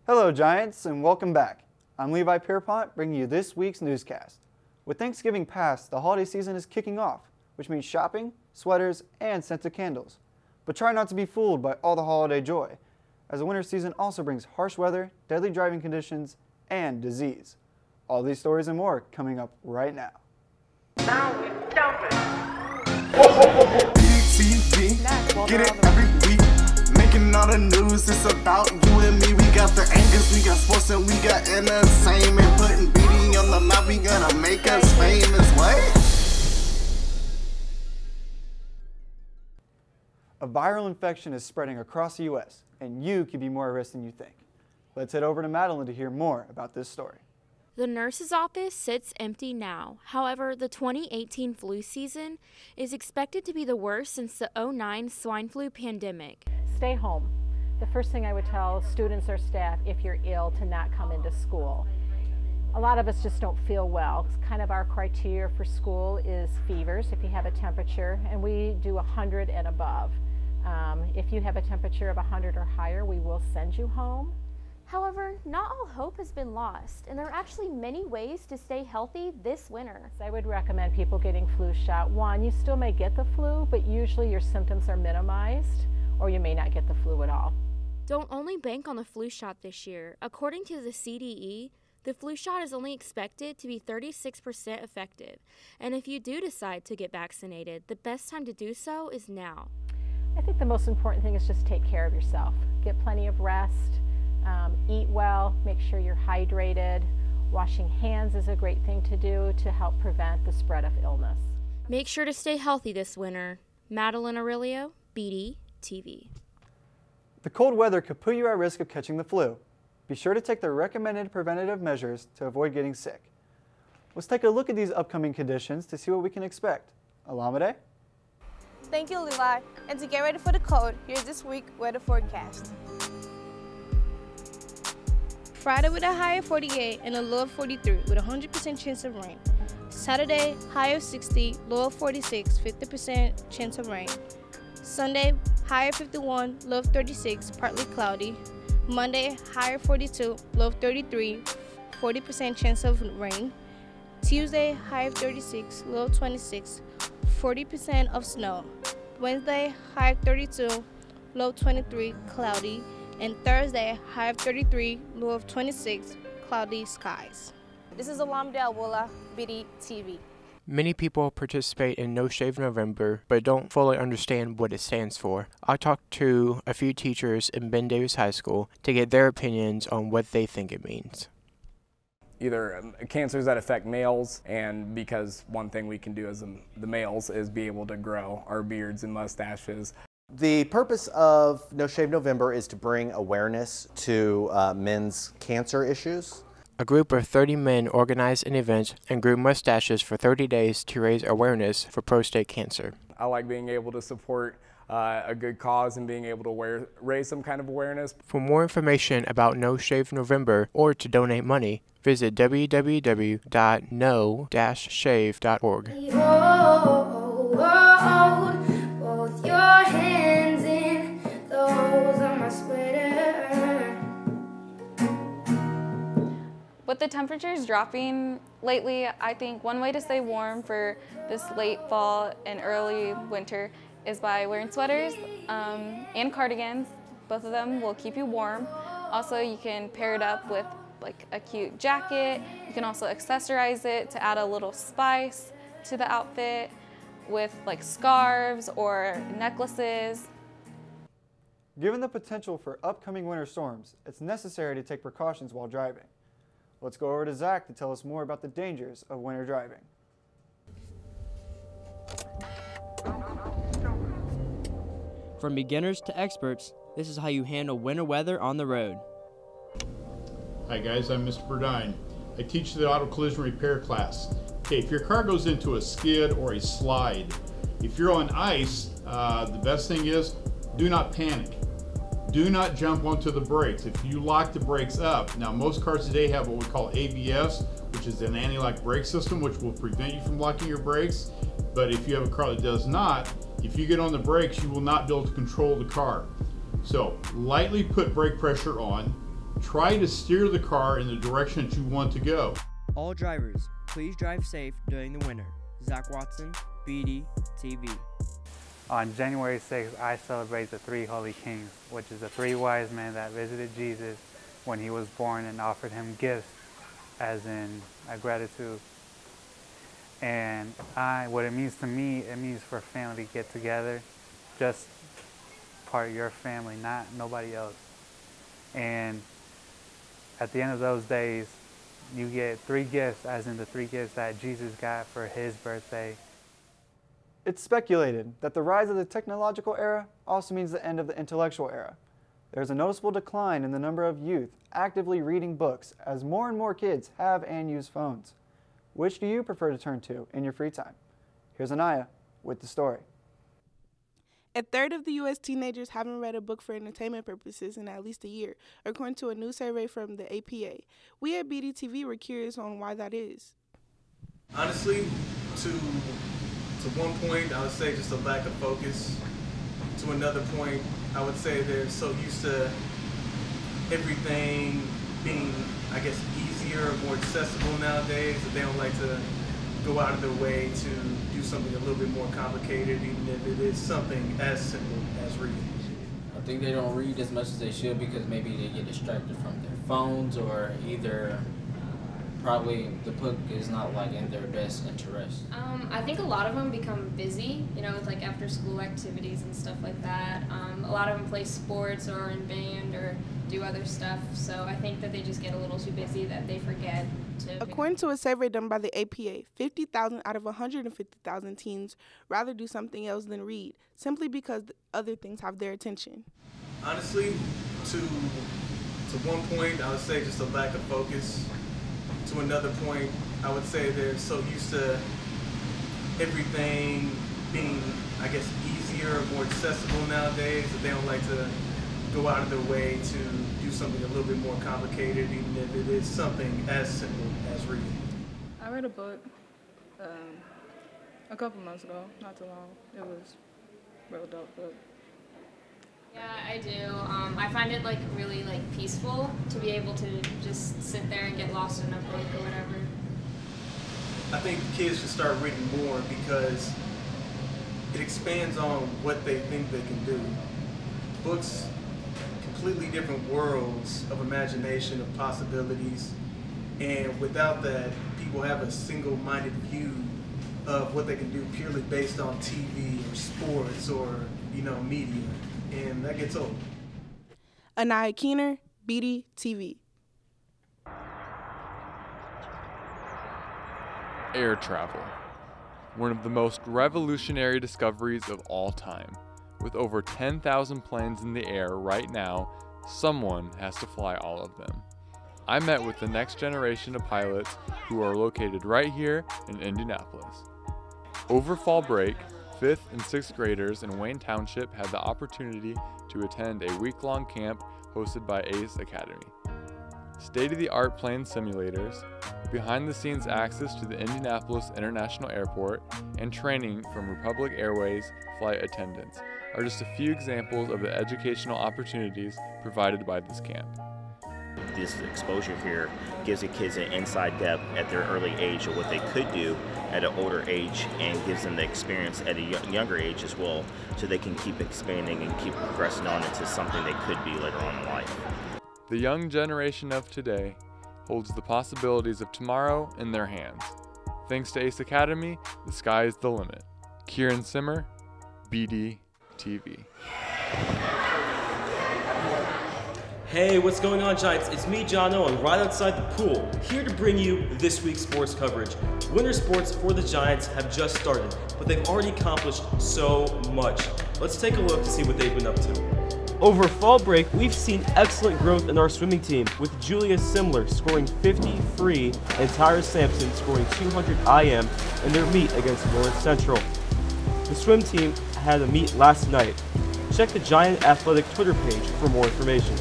Hello Giants and welcome back. I'm Levi Pierpont bringing you this week's newscast. With Thanksgiving past, the holiday season is kicking off, which means shopping, sweaters, and scented candles. But try not to be fooled by all the holiday joy, as the winter season also brings harsh weather, deadly driving conditions, and disease. All these stories and more coming up right now. Now we jumping. BTV, get it every week. Making all the news, it's about you and me. We got the angles, we got sports, and we got entertainment. Putting BD on the map, we gonna make us famous. What? A viral infection is spreading across the U.S., and you could be more at risk than you think. Let's head over to Madeline to hear more about this story. The nurse's office sits empty now. However, the 2018 flu season is expected to be the worst since the 2009 swine flu pandemic. Stay home. The first thing I would tell students or staff, if you're ill, to not come into school. A lot of us just don't feel well. It's kind of our criteria for school is fevers, if you have a temperature, and we do 100 and above. If you have a temperature of 100 or higher, we will send you home. However, not all hope has been lost, and there are actually many ways to stay healthy this winter. I would recommend people getting flu shot. One, you still may get the flu, but usually your symptoms are minimized, or you may not get the flu at all. Don't only bank on the flu shot this year. According to the CDE, the flu shot is only expected to be 36% effective, and if you do decide to get vaccinated, the best time to do so is now. I think the most important thing is just take care of yourself. Get plenty of rest. Eat well, make sure you're hydrated. Washing hands is a great thing to do to help prevent the spread of illness. Make sure to stay healthy this winter. Madeline Aurelio, BD TV. The cold weather could put you at risk of catching the flu. Be sure to take the recommended preventative measures to avoid getting sick. Let's take a look at these upcoming conditions to see what we can expect. Alameda? Thank you, Levi. And to get ready for the cold, here's this week's weather forecast. Friday with a high of 48 and a low of 43 with a 100% chance of rain. Saturday, high of 60, low of 46, 50% chance of rain. Sunday, high of 51, low of 36, partly cloudy. Monday, high of 42, low of 33, 40% chance of rain. Tuesday, high of 36, low of 26, 40% of snow. Wednesday, high of 32, low of 23, cloudy. And Thursday, high of 33, low of 26, cloudy skies. This is Alameda Awola, BD TV. Many people participate in No Shave November, but don't fully understand what it stands for. I talked to a few teachers in Ben Davis High School to get their opinions on what they think it means. Either cancers that affect males, and because one thing we can do as the males is be able to grow our beards and mustaches. The purpose of No Shave November is to bring awareness to men's cancer issues. A group of 30 men organized an event and grew mustaches for 30 days to raise awareness for prostate cancer. I like being able to support a good cause and being able to raise some kind of awareness. For more information about No Shave November or to donate money, visit www.no-shave.org. Both your hands in those of my sweater. With the temperatures dropping lately, I think one way to stay warm for this late fall and early winter is by wearing sweaters and cardigans. Both of them will keep you warm. Also, you can pair it up with like a cute jacket. You can also accessorize it to add a little spice to the outfit with like scarves or necklaces. Given the potential for upcoming winter storms, it's necessary to take precautions while driving. Let's go over to Zach to tell us more about the dangers of winter driving. From beginners to experts, this is how you handle winter weather on the road. Hi guys, I'm Mr. Burdine. I teach the auto collision repair class. Okay, if your car goes into a skid or a slide, if you're on ice, the best thing is do not panic. Do not jump onto the brakes. If you lock the brakes up, now most cars today have what we call ABS, which is an anti-lock brake system, which will prevent you from locking your brakes. But if you have a car that does not, if you get on the brakes, you will not be able to control the car. So lightly put brake pressure on, Try to steer the car in the direction that you want to go. All drivers, please drive safe during the winter. Zach Watson, BD TV. On January 6th, I celebrate the Three Holy Kings, which is the three wise men that visited Jesus when he was born and offered him gifts as in a gratitude. And what it means to me, it means for family to get together, just part of your family, not nobody else. And at the end of those days, you get three gifts, as in the three gifts that Jesus got for his birthday. It's speculated that the rise of the technological era also means the end of the intellectual era. There's a noticeable decline in the number of youth actively reading books as more and more kids have and use phones. Which do you prefer to turn to in your free time? Here's Anaya with the story. A third of the U.S. teenagers haven't read a book for entertainment purposes in at least a year, according to a new survey from the APA. We at BDTV were curious on why that is. Honestly, to one point, I would say just a lack of focus. To another point, I would say they're so used to everything being, I guess, easier or more accessible nowadays that they don't like to go out of their way to do something a little bit more complicated, even if it is something as simple as reading. I think they don't read as much as they should because maybe they get distracted from their phones, or either probably the book is not like in their best interest. I think a lot of them become busy, with like after school activities and stuff like that. A lot of them play sports or are in band or do other stuff. So I think that they just get a little too busy that they forget to. According to a survey done by the APA, 50,000 out of 150,000 teens rather do something else than read, simply because other things have their attention. Honestly, to one point, I would say just a lack of focus. To another point, I would say they're so used to everything being, I guess, easier or more accessible nowadays that they don't like to go out of their way to do something a little bit more complicated, even if it is something as simple as reading. I read a book a couple months ago, not too long. It was a real dope book. Yeah, I do. I find it really peaceful to be able to just sit there and get lost in a book or whatever. I think kids should start reading more because it expands on what they think they can do. Books, completely different worlds of imagination, of possibilities, and without that, people have a single-minded view of what they can do purely based on TV or sports or, media. And that gets old. Anaya Keener, BD TV. Air travel. One of the most revolutionary discoveries of all time. With over 10,000 planes in the air right now, someone has to fly all of them. I met with the next generation of pilots who are located right here in Indianapolis. Over fall break, 5th and 6th graders in Wayne Township had the opportunity to attend a week-long camp hosted by ACE Academy. State-of-the-art plane simulators, behind-the-scenes access to the Indianapolis International Airport, and training from Republic Airways flight attendants are just a few examples of the educational opportunities provided by this camp. This exposure here gives the kids an inside depth at their early age of what they could do at an older age, and gives them the experience at a younger age as well, so they can keep expanding and keep progressing on into something they could be later on in life. The young generation of today holds the possibilities of tomorrow in their hands. Thanks to ACE Academy, the sky is the limit. Kieran Simmer, BD TV. Hey, what's going on, Giants? It's me, Jono, and right outside the pool, here to bring you this week's sports coverage. Winter sports for the Giants have just started, but they've already accomplished so much. Let's take a look to see what they've been up to. Over fall break, we've seen excellent growth in our swimming team, with Julia Simler scoring 50 free and Tyra Sampson scoring 200 IM in their meet against Lawrence Central. The swim team had a meet last night. Check the Giant Athletic Twitter page for more information.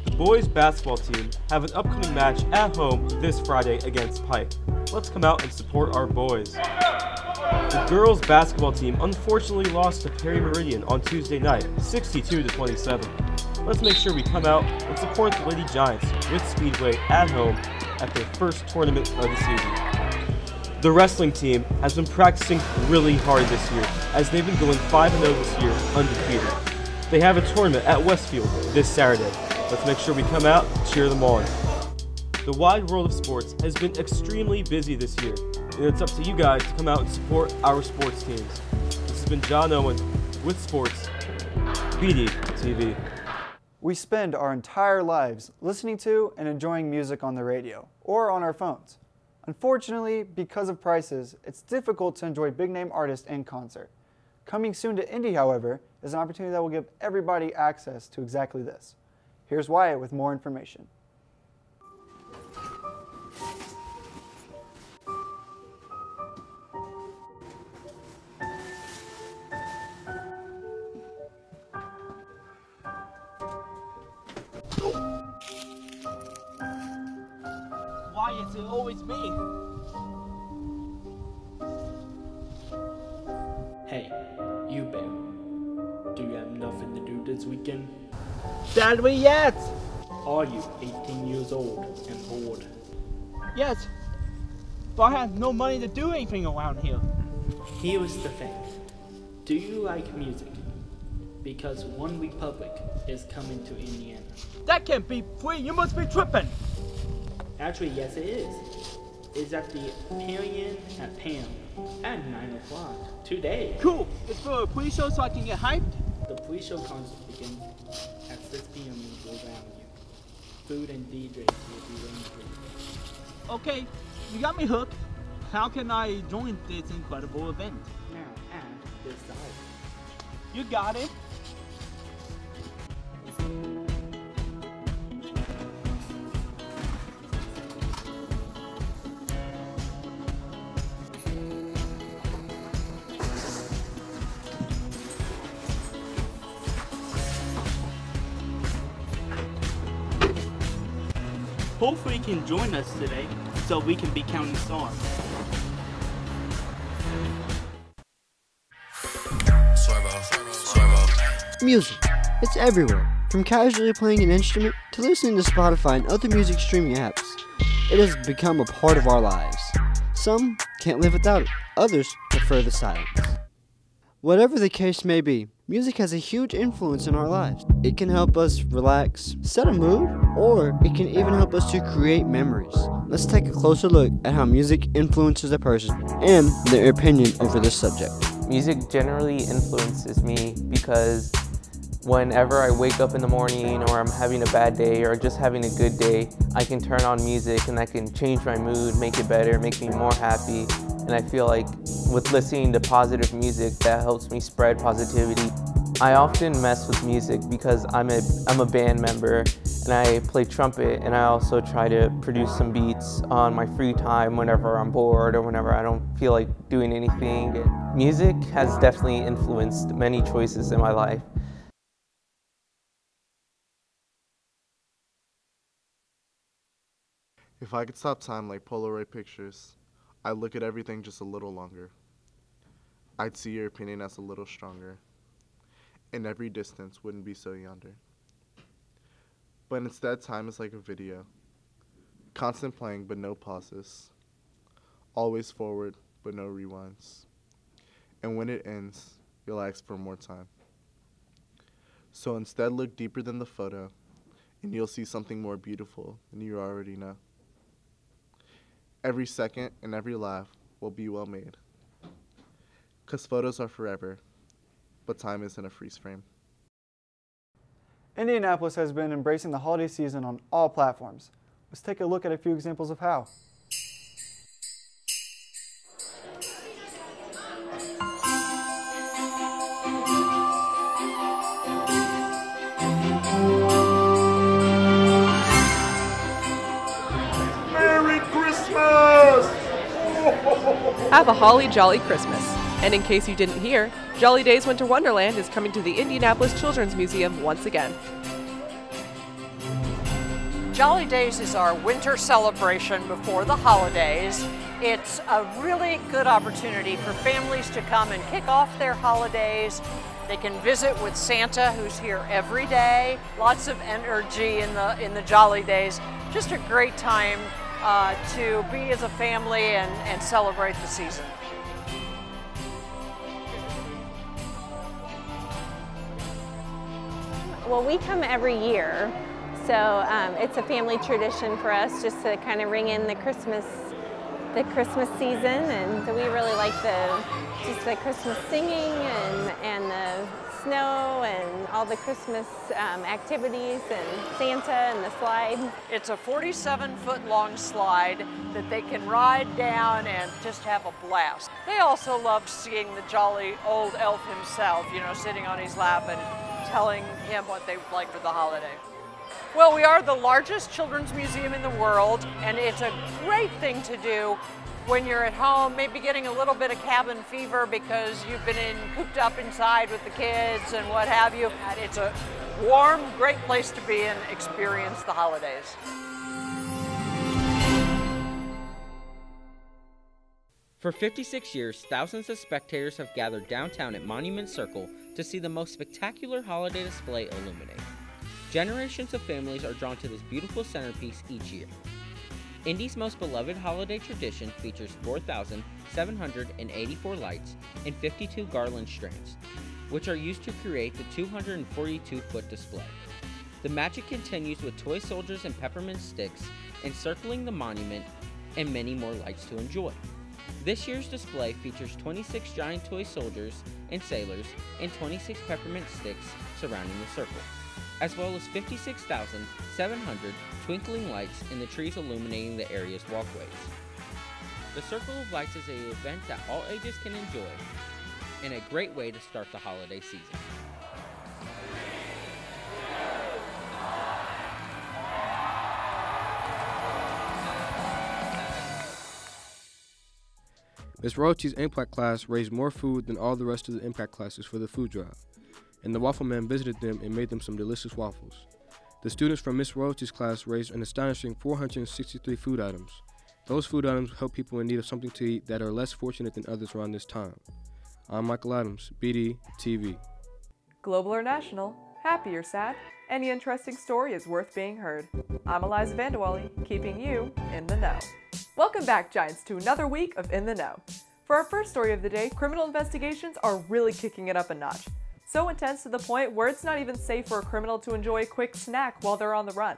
The boys basketball team have an upcoming match at home this Friday against Pike. Let's come out and support our boys. The girls basketball team unfortunately lost to Perry Meridian on Tuesday night, 62-27. let's make sure we come out and support the Lady Giants with Speedway at home at their first tournament of the season. The wrestling team has been practicing really hard this year, as they've been going 5-0 this year undefeated. They have a tournament at Westfield this Saturday. Let's make sure we come out and cheer them on. The wide world of sports has been extremely busy this year, and it's up to you guys to come out and support our sports teams. This has been John Owen with Sports, BD TV. We spend our entire lives listening to and enjoying music on the radio or on our phones. Unfortunately, because of prices, it's difficult to enjoy big-name artists in concert. Coming soon to Indy, however, is an opportunity that will give everybody access to exactly this. Here's Wyatt with more information. Why is it always me? Hey, you bear. Do you have nothing to do this weekend? Dad, we yet? Are you 18 years old and bored? Yes, but I have no money to do anything around here. Here's the thing. Do you like music? Because One Republic is coming to Indiana. That can't be free, you must be tripping. Actually, yes it is. It's at the Parian at Pam at 9 o'clock today. Cool, it's for a pre-show so I can get hyped? The pre-show concert begins at 6 p.m. in Grove Avenue. Food and DJs will be waiting for you. Okay, you got me hooked. How can I join this incredible event? Now at this side. You got it. Hopefully you can join us today so we can be counting stars. Music. It's everywhere. From casually playing an instrument to listening to Spotify and other music streaming apps. It has become a part of our lives. Some can't live without it. Others prefer the silence. Whatever the case may be, music has a huge influence in our lives. It can help us relax, set a mood, or it can even help us to create memories. Let's take a closer look at how music influences a person and their opinion over this subject. Music generally influences me because whenever I wake up in the morning or I'm having a bad day or just having a good day, I can turn on music and that can change my mood, make it better, make me more happy. And I feel like with listening to positive music, that helps me spread positivity. I often mess with music because I'm a band member and I play trumpet, and I also try to produce some beats on my free time whenever I'm bored or whenever I don't feel like doing anything. And music has definitely influenced many choices in my life. If I could stop time like Polaroid pictures, I'd look at everything just a little longer. I'd see your opinion as a little stronger, and every distance wouldn't be so yonder. But instead, time is like a video, constant playing but no pauses, always forward but no rewinds. And when it ends, you'll ask for more time. So instead, look deeper than the photo, and you'll see something more beautiful than you already know. Every second and every laugh will be well made. 'Cause photos are forever, but time isn't a freeze frame. Indianapolis has been embracing the holiday season on all platforms. Let's take a look at a few examples of how. Merry Christmas! Have a holly jolly Christmas. And in case you didn't hear, Jolly Days Winter Wonderland is coming to the Indianapolis Children's Museum once again. Jolly Days is our winter celebration before the holidays. It's a really good opportunity for families to come and kick off their holidays They can visit with Santa, who's here every day. Lots of energy in the jolly days. Just a great time to be as a family and celebrate the season. Well, we come every year, so it's a family tradition for us just to kind of ring in the Christmas season, and so we really like the Christmas singing and the snow and all the Christmas activities and Santa and the slide. It's a 47-foot long slide that they can ride down and just have a blast. They also loved seeing the jolly old elf himself, you know, sitting on his lap and telling him what they would like for the holiday. Well, we are the largest children's museum in the world, and it's a great thing to do when you're at home, maybe getting a little bit of cabin fever because you've been cooped up inside with the kids and what have you. It's a warm, great place to be and experience the holidays. For 56 years, thousands of spectators have gathered downtown at Monument Circle to see the most spectacular holiday display illuminate. Generations of families are drawn to this beautiful centerpiece each year. Indy's most beloved holiday tradition features 4,784 lights and 52 garland strands, which are used to create the 242-foot display. The magic continues with toy soldiers and peppermint sticks encircling the monument and many more lights to enjoy. This year's display features 26 giant toy soldiers and sailors and 26 peppermint sticks surrounding the circle, as well as 56,700 twinkling lights in the trees illuminating the area's walkways. The Circle of Lights is an event that all ages can enjoy and a great way to start the holiday season. Ms. Royalty's Impact class raised more food than all the rest of the Impact classes for the food drive, and the waffle man visited them and made them some delicious waffles. The students from Ms. Royalty's class raised an astonishing 463 food items. Those food items help people in need of something to eat that are less fortunate than others around this time. I'm Michael Adams, BD TV. Global or national, happy or sad, any interesting story is worth being heard. I'm Eliza Vandewally, keeping you in the know. Welcome back, Giants, to another week of In the Know. For our first story of the day, criminal investigations are really kicking it up a notch. So intense to the point where it's not even safe for a criminal to enjoy a quick snack while they're on the run.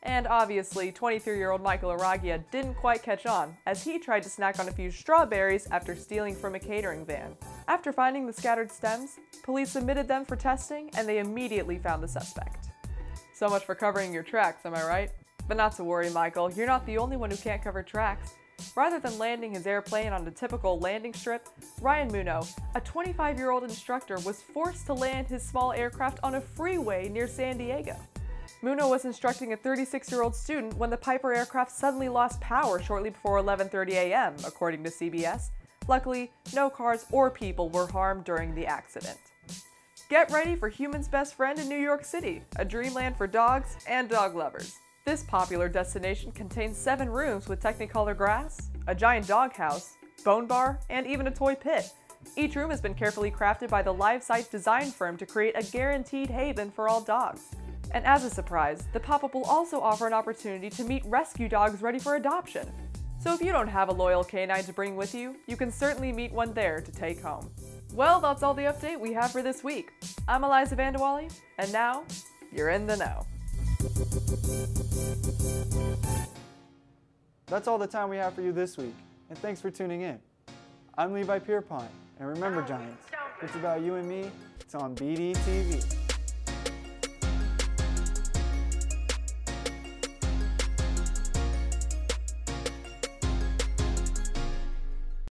And obviously, 23-year-old Michael Aragia didn't quite catch on, as he tried to snack on a few strawberries after stealing from a catering van. After finding the scattered stems, police submitted them for testing, and they immediately found the suspect. So much for covering your tracks, am I right? But not to worry, Michael, you're not the only one who can't cover tracks. Rather than landing his airplane on a typical landing strip, Ryan Muno, a 25-year-old instructor, was forced to land his small aircraft on a freeway near San Diego. Muno was instructing a 36-year-old student when the Piper aircraft suddenly lost power shortly before 11:30 a.m., according to CBS. Luckily, no cars or people were harmed during the accident. Get ready for human's best friend in New York City, a dreamland for dogs and dog lovers. This popular destination contains 7 rooms with Technicolor grass, a giant doghouse, bone bar, and even a toy pit. Each room has been carefully crafted by the Live Site design firm to create a guaranteed haven for all dogs. And as a surprise, the pop-up will also offer an opportunity to meet rescue dogs ready for adoption. So if you don't have a loyal canine to bring with you, you can certainly meet one there to take home. Well, that's all the update we have for this week. I'm Eliza Vandewally, and now, you're in the know. That's all the time we have for you this week, and thanks for tuning in. I'm Levi Pierpont, and remember, Giants, it's about you and me. It's on BD TV.